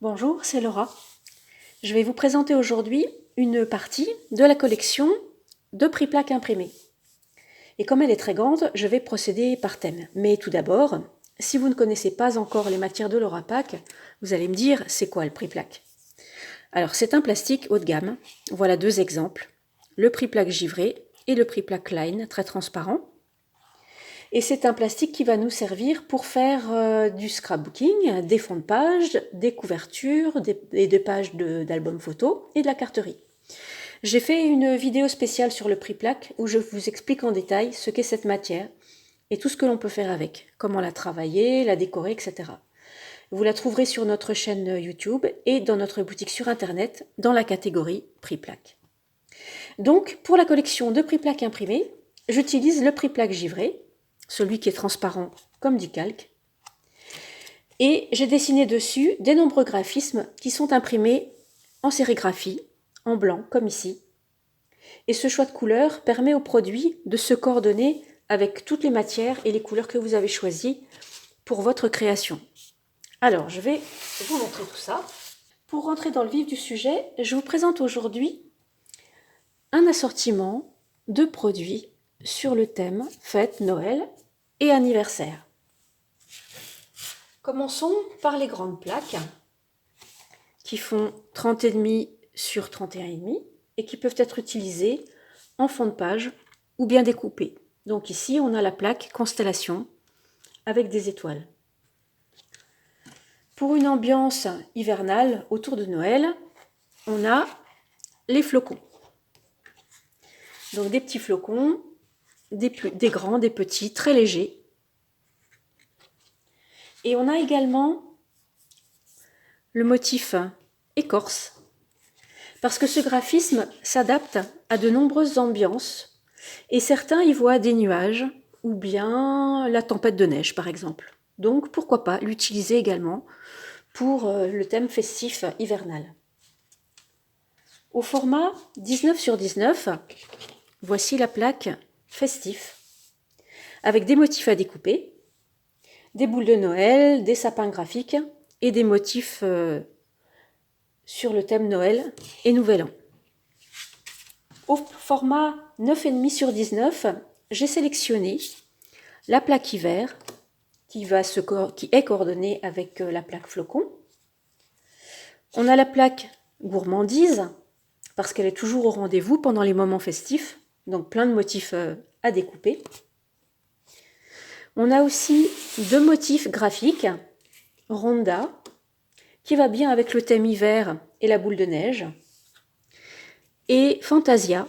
Bonjour, c'est Laura. Je vais vous présenter aujourd'hui une partie de la collection de prix-plaques imprimés. Et comme elle est très grande, je vais procéder par thème. Mais tout d'abord, si vous ne connaissez pas encore les matières de l'Aurapac, vous allez me dire c'est quoi le prix-plaque? Alors c'est un plastique haut de gamme. Voilà deux exemples. Le prix-plaque givré et le prix-plaque line, très transparent. Et c'est un plastique qui va nous servir pour faire du scrapbooking, des fonds de page, des couvertures, des pages d'albums photos et de la carterie. J'ai fait une vidéo spéciale sur le prix-plaque où je vous explique en détail ce qu'est cette matière et tout ce que l'on peut faire avec, comment la travailler, la décorer, etc. Vous la trouverez sur notre chaîne YouTube et dans notre boutique sur Internet dans la catégorie prix-plaque. Donc, pour la collection de prix-plaques imprimés, j'utilise le prix-plaque givré, celui qui est transparent comme du calque. Et j'ai dessiné dessus des nombreux graphismes qui sont imprimés en sérigraphie, en blanc, comme ici. Et ce choix de couleurs permet au produit de se coordonner avec toutes les matières et les couleurs que vous avez choisies pour votre création. Alors, je vais vous montrer tout ça. Pour rentrer dans le vif du sujet, je vous présente aujourd'hui un assortiment de produits sur le thème fête, Noël et anniversaire. Commençons par les grandes plaques qui font 30,5 sur 31,5 et qui peuvent être utilisées en fond de page ou bien découpées. Donc ici, on a la plaque Constellation avec des étoiles. Pour une ambiance hivernale autour de Noël, on a les flocons. Donc des petits flocons, des grands, des petits, très légers. Et on a également le motif écorce, parce que ce graphisme s'adapte à de nombreuses ambiances, et certains y voient des nuages, ou bien la tempête de neige par exemple. Donc pourquoi pas l'utiliser également pour le thème festif hivernal. Au format 19 sur 19, voici la plaque festif, avec des motifs à découper, des boules de Noël, des sapins graphiques et des motifs sur le thème Noël et Nouvel An. Au format 9,5 sur 19, j'ai sélectionné la plaque hiver qui est coordonnée avec la plaque flocon. On a la plaque gourmandise parce qu'elle est toujours au rendez-vous pendant les moments festifs, donc plein de motifs à découper. On a aussi deux motifs graphiques, Ronda, qui va bien avec le thème hiver et la boule de neige, et Fantasia,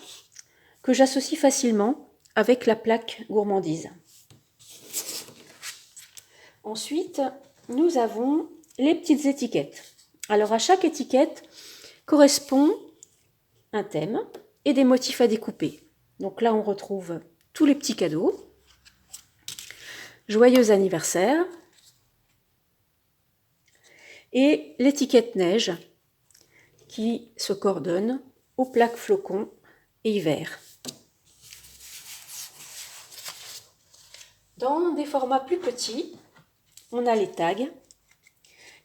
que j'associe facilement avec la plaque gourmandise. Ensuite, nous avons les petites étiquettes. Alors à chaque étiquette correspond un thème et des motifs à découper. Donc là, on retrouve tous les petits cadeaux. Joyeux anniversaire. Et l'étiquette neige qui se coordonne aux plaques flocons et hiver. Dans des formats plus petits, on a les tags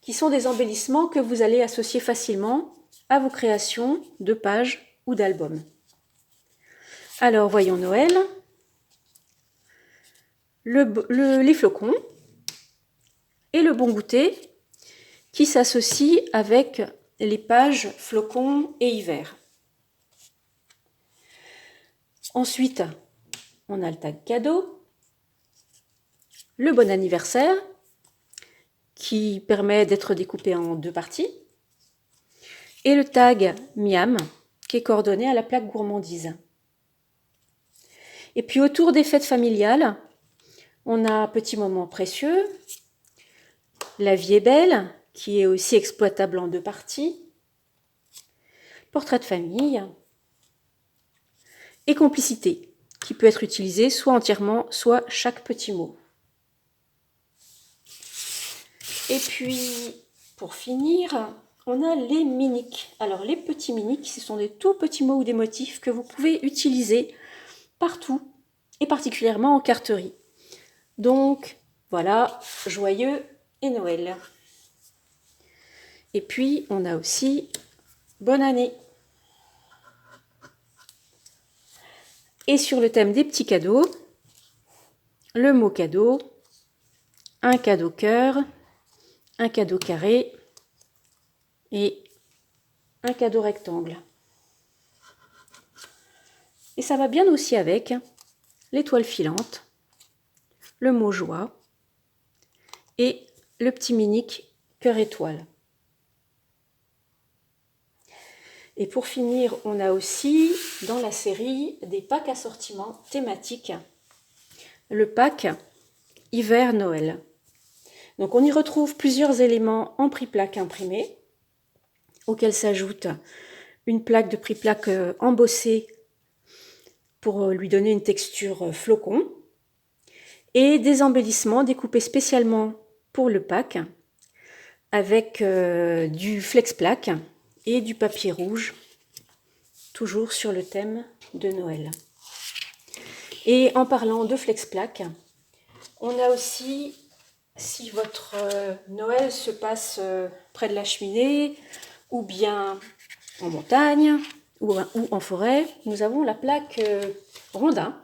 qui sont des embellissements que vous allez associer facilement à vos créations de pages ou d'albums. Alors voyons Noël, les flocons et le bon goûter qui s'associent avec les pages flocons et hiver. Ensuite, on a le tag cadeau, le bon anniversaire qui permet d'être découpé en deux parties, et le tag miam qui est coordonné à la plaque gourmandise. Et puis autour des fêtes familiales, on a un petit moment précieux, la vie est belle, qui est aussi exploitable en deux parties, portrait de famille, et complicité, qui peut être utilisé soit entièrement, soit chaque petit mot. Et puis, pour finir, on a les miniques. Alors, les petits miniques, ce sont des tout petits mots ou des motifs que vous pouvez utiliser partout, et particulièrement en carterie. Donc, voilà, joyeux et Noël. Et puis, on a aussi bonne année. Et sur le thème des petits cadeaux, le mot cadeau, un cadeau cœur, un cadeau carré et un cadeau rectangle. Et ça va bien aussi avec l'étoile filante, le mot joie et le petit minique cœur étoile. Et pour finir, on a aussi dans la série des packs assortiments thématiques. Le pack hiver-Noël. Donc on y retrouve plusieurs éléments en prix-plaque imprimé, auxquels s'ajoute une plaque de prix-plaque embossée pour lui donner une texture flocon, et des embellissements découpés spécialement pour le pack, avec du flex-plaque et du papier rouge, toujours sur le thème de Noël. Et en parlant de flex-plaque, on a aussi, si votre Noël se passe près de la cheminée, ou bien en montagne, ou en forêt, nous avons la plaque rondin.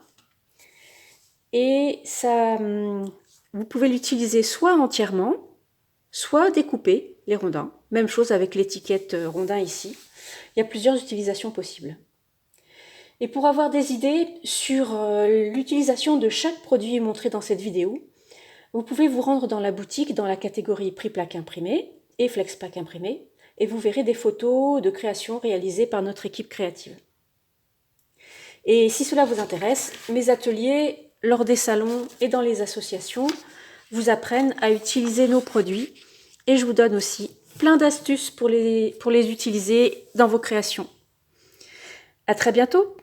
Et ça, vous pouvez l'utiliser soit entièrement, soit découper les rondins. Même chose avec l'étiquette rondin ici. Il y a plusieurs utilisations possibles. Et pour avoir des idées sur l'utilisation de chaque produit montré dans cette vidéo, vous pouvez vous rendre dans la boutique dans la catégorie prix-plaque imprimé et flex-plaque imprimé, et vous verrez des photos de créations réalisées par notre équipe créative. Et si cela vous intéresse, mes ateliers lors des salons et dans les associations vous apprennent à utiliser nos produits, et je vous donne aussi plein d'astuces pour les utiliser dans vos créations. À très bientôt!